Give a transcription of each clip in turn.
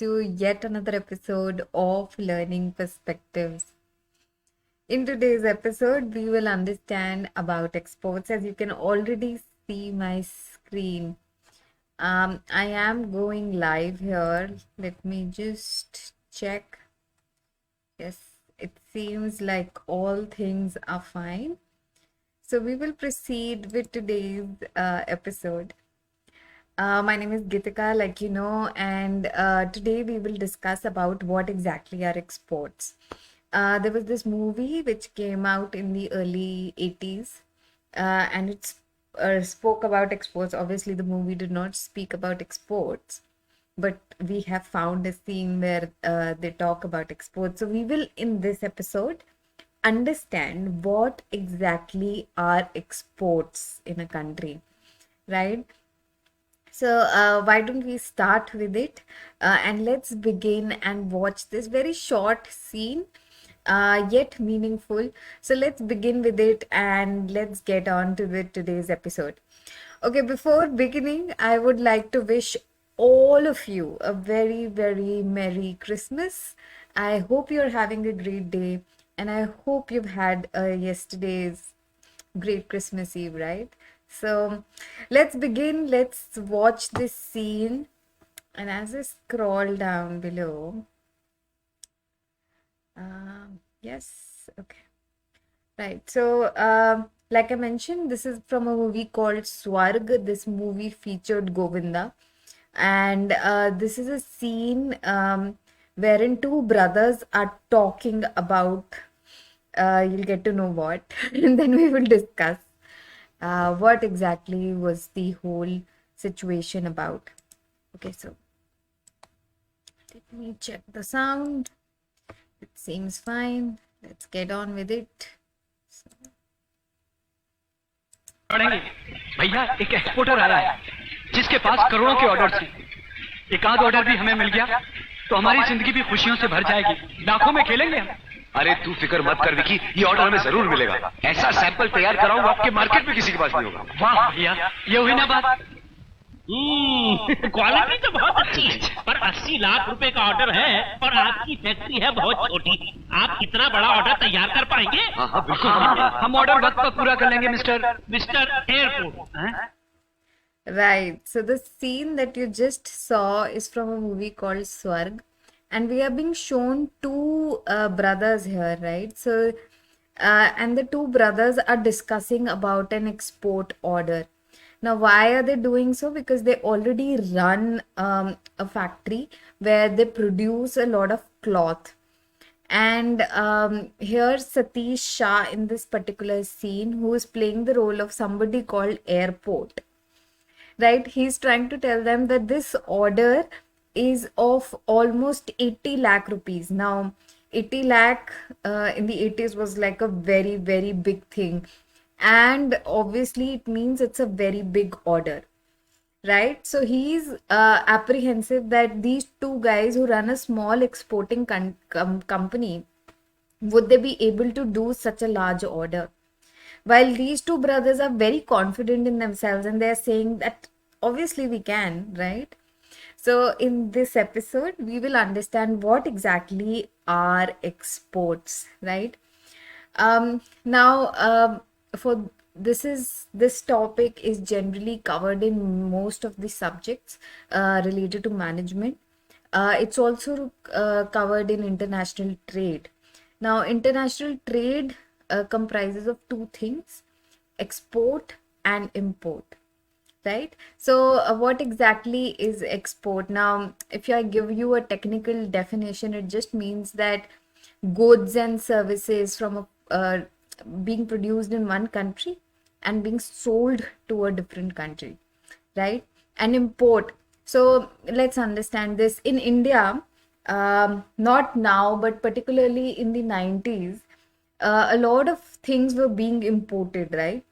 to yet another episode of Learning Perspectives. In today's episode, we will understand about exports. As you can already see my screen, I am going live here. Let me just check. Yes, it seems like all things are fine. So we will proceed with today's episode. My name is Gitika, like you know, and today we will discuss about what exactly are exports. There was this movie which came out in the early 80s, and it spoke about exports. Obviously, the movie did not speak about exports, but we have found a scene where they talk about exports. So we will, in this episode, understand what exactly are exports in a country, right? So, why don't we start with it? And let's begin and watch this very short scene, yet meaningful. So, let's begin with it and let's get on to today's episode. Okay, before beginning, I would like to wish all of you a very, very Merry Christmas. I hope you're having a great day, and I hope you've had yesterday's great Christmas Eve, right? So let's begin. Let's watch this scene. And as I scroll down below, yes, okay, right. So, like I mentioned, this is from a movie called Swarg. This movie featured Govinda, and this is a scene wherein two brothers are talking about. You'll get to know what, and then we will discuss what exactly was the whole situation about. Okay, so let me check the sound. It seems fine. Let's get on with it. पढ़ेंगे भैया एक exporter आया है जिसके पास करोड़ों के order थे। एक आध ऑर्डर भी हमें मिल गया तो हमारी जिंदगी भी खुशियों से भर जाएगी। लाखों में खेलेंगे हम। अरे तू फिक्र मत कर विकी, ये ऑर्डर हमें जरूर मिलेगा। ऐसा सैंपल तैयार कराऊंगा आपके मार्केट में किसी के पास नहीं होगा। वाह भैया, ये हुई ना बात। क्वालिटी तो बहुत अच्छी है, पर 80 लाख रुपए का ऑर्डर है और आपकी फैक्ट्री है बहुत छोटी। आप इतना बड़ा ऑर्डर तैयार कर पाएंगे? हाँ बिल्कुल। हम ऑर्डर वक्त पर पूरा कर लेंगे mister airport. Right. So the scene that you just saw is from a movie called Swarg, and we are being shown two brothers here, right? So, and the two brothers are discussing about an export order. Now, why are they doing so? Because they already run a factory where they produce a lot of cloth. And here Satish Shah in this particular scene, who is playing the role of somebody called Airport, right? He's trying to tell them that this order is of almost 80 lakh rupees. Now, 80 lakh in the 80s was like a very, very big thing. And obviously, it means it's a very big order, right? So he's apprehensive that these two guys who run a small exporting company, would they be able to do such a large order? While these two brothers are very confident in themselves and they're saying that obviously we can, right? So in this episode, we will understand what exactly are exports, right? Now, for this topic is generally covered in most of the subjects related to management. It's also covered in international trade. Now, international trade comprises of two things: export and import, right? So what exactly is export? Now, if I give you a technical definition, it just means that goods and services from being produced in one country and being sold to a different country, right? And import. So let's understand this. In India, not now, but particularly in the 90s, a lot of things were being imported, right?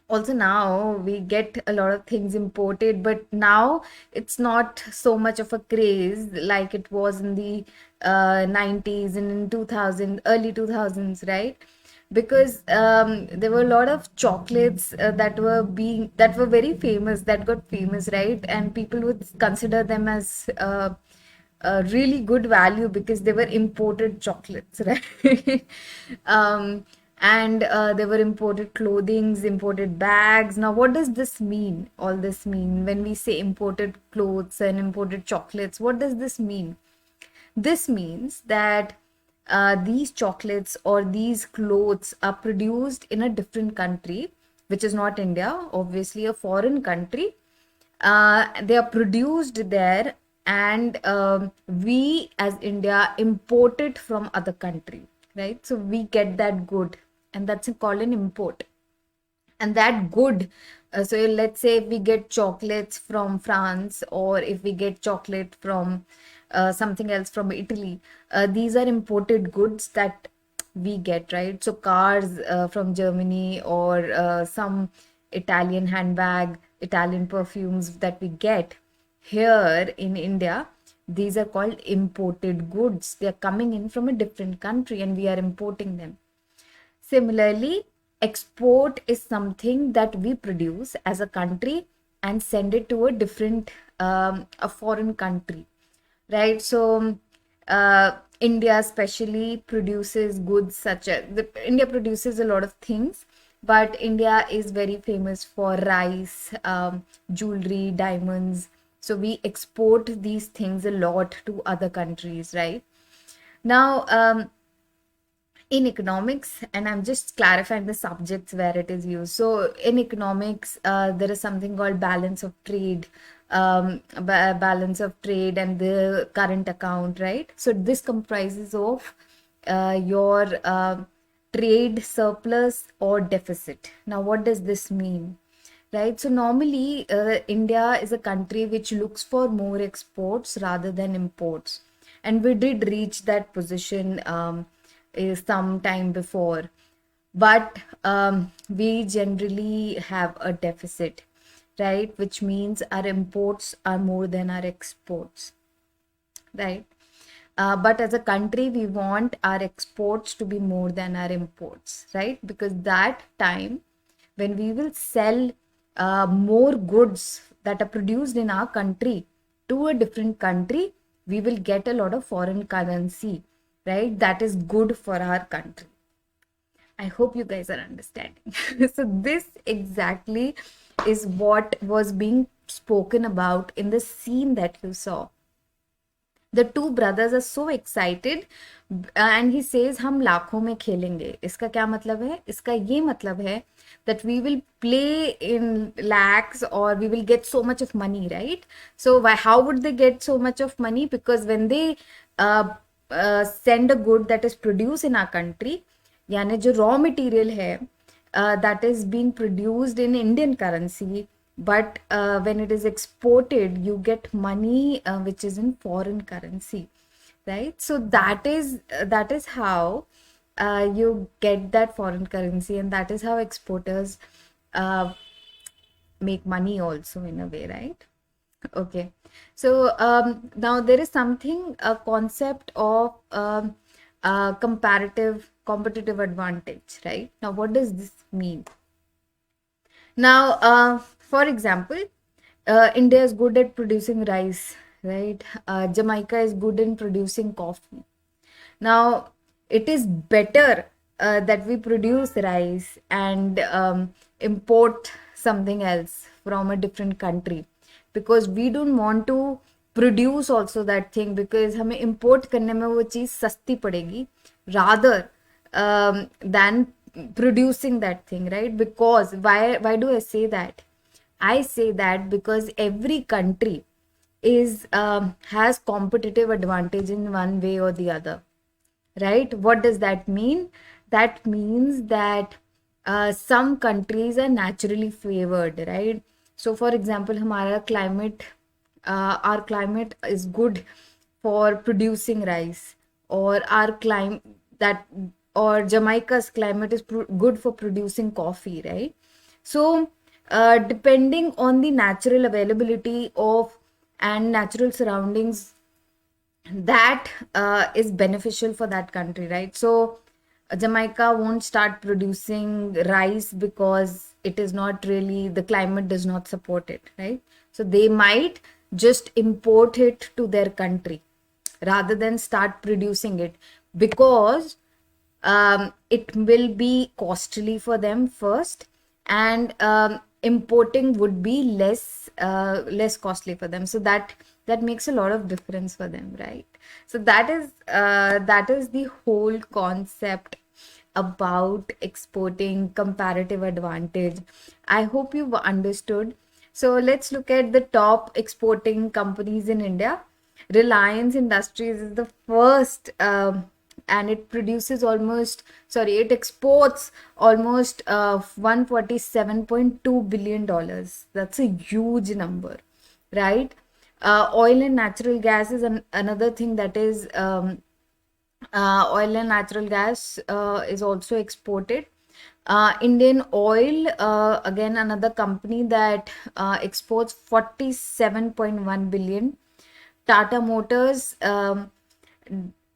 Also now we get a lot of things imported, but now it's not so much of a craze like it was in the 90s and in 2000, early 2000s, right? Because there were a lot of chocolates that were very famous, that got famous, right? And people would consider them as really good value because they were imported chocolates, right? And they were imported clothings, imported bags. Now, what does this mean? All this mean when we say imported clothes and imported chocolates, what does this mean? This means that these chocolates or these clothes are produced in a different country, which is not India, obviously a foreign country. They are produced there, and we as India import it from other country, right? So we get that good, and that's called an import. And that good, so let's say if we get chocolates from France, or if we get chocolate from something else from Italy, these are imported goods that we get, right? So cars from Germany, or some Italian handbag, Italian perfumes that we get here in India, these are called imported goods. They are coming in from a different country and we are importing them. Similarly, export is something that we produce as a country and send it to a different, a foreign country, right? So, India especially produces goods such as India produces a lot of things, but India is very famous for rice, jewelry, diamonds. So we export these things a lot to other countries, right? Now, in economics, and I'm just clarifying the subjects where it is used. So in economics, there is something called balance of trade, balance of trade and the current account, right? So this comprises of your trade surplus or deficit. Now, what does this mean? Right, so normally India is a country which looks for more exports rather than imports, and we did reach that position some time before, but we generally have a deficit, right, which means our imports are more than our exports, right? But as a country, we want our exports to be more than our imports, right? Because that time when we will sell more goods that are produced in our country to a different country, we will get a lot of foreign currency, right? That is good for our country. I hope you guys are understanding. So this exactly is what was being spoken about in the scene that you saw. The two brothers are so excited and he says हम लाखों में खेलेंगे. इसका क्या मतलब है? इसका ये मतलब है that we will play in lakhs or we will get so much of money, right? So how would they get so much of money? Because when they send a good that is produced in our country, यानी जो raw material है that is being produced in Indian currency, but when it is exported, you get money which is in foreign currency, right? So that is how you get that foreign currency, and that is how exporters make money also in a way, right? Okay, so now there is something, a concept of competitive advantage, right? Now, what does this mean? Now, for example, India is good at producing rice, right? Jamaica is good in producing coffee. Now, it is better that we produce rice and import something else from a different country, because we don't want to produce also that thing, because हमें import करने में वो चीज़ सस्ती पड़ेगी rather than producing that thing, right? Because why do I say that? I say that because every country is has competitive advantage in one way or the other, right? What does that mean? That means that some countries are naturally favored, right? So for example, our climate is good for producing rice, or our climate that or Jamaica's climate is good for producing coffee, right? So depending on the natural availability of and natural surroundings, that is beneficial for that country, right? So Jamaica won't start producing rice because it is not really, the climate does not support it, right? So they might just import it to their country, rather than start producing it, because it will be costly for them first, and importing would be less costly for them. So that makes a lot of difference for them, right? So that is the whole concept about exporting comparative advantage. I hope you've understood. So let's look at the top exporting companies in India. Reliance Industries is the first, and it produces it exports almost $147.2 billion. That's a huge number, right? Oil and natural gas is another thing that is, oil and natural gas is also exported. Indian Oil, again, another company that exports 47.1 billion. Tata Motors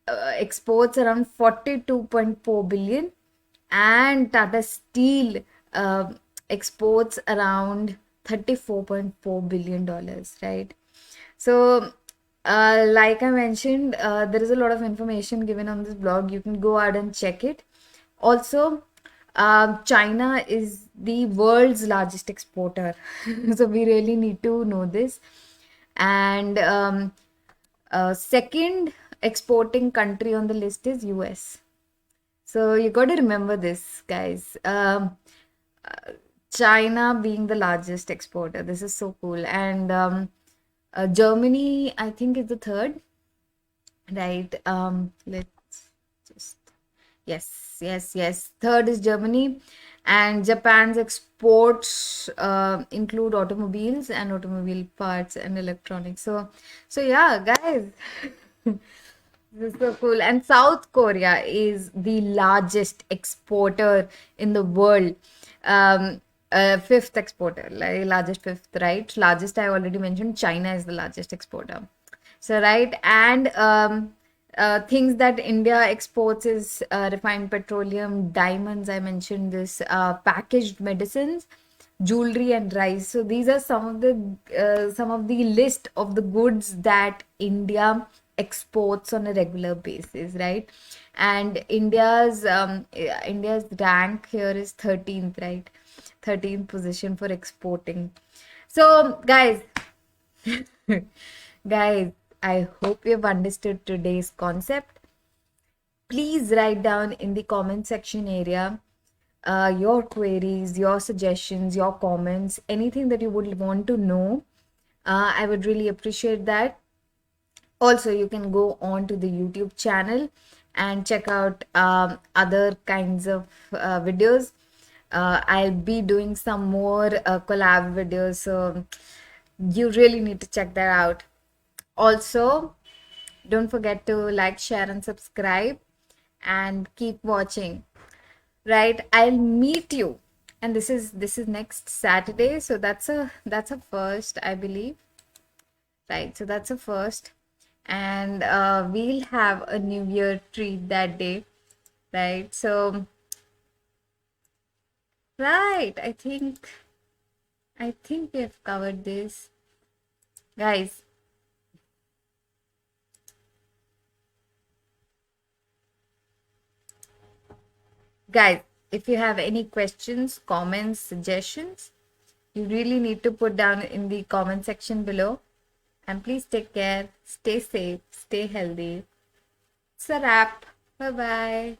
exports around 42.4 billion, and Tata Steel exports around $34.4 billion, right? So, like I mentioned, there is a lot of information given on this blog. You can go out and check it. Also, China is the world's largest exporter. So we really need to know this. And second exporting country on the list is US. So you got to remember this, guys. China being the largest exporter. This is so cool. And Germany, I think, is the third, right? Let's just, yes. Third is Germany, and Japan's exports include automobiles and automobile parts and electronics. So yeah, guys. This is so cool. And South Korea is the largest exporter in the world. Fifth exporter, like largest fifth, right? Largest, I already mentioned. China is the largest exporter. So, right. And things that India exports is refined petroleum, diamonds, I mentioned this, packaged medicines, jewelry, and rice. So these are some of the list of the goods that India exports on a regular basis, right? And India's rank here is 13th, right? 13th position for exporting. So, guys, guys, I hope you've understood today's concept. Please write down in the comment section area your queries, your suggestions, your comments, anything that you would want to know. I would really appreciate that. Also, you can go on to the YouTube channel and check out other kinds of videos. I'll be doing some more collab videos, so you really need to check that out. Also, don't forget to like, share, and subscribe, and keep watching. Right, I'll meet you, and this is next Saturday, so that's a first, I believe. Right, so that's a first, and we'll have a New Year treat that day, right? So, right, I think we have covered this, guys. Guys, if you have any questions, comments, suggestions, you really need to put down in the comment section below. And please take care, stay safe, stay healthy. It's a wrap. Bye bye.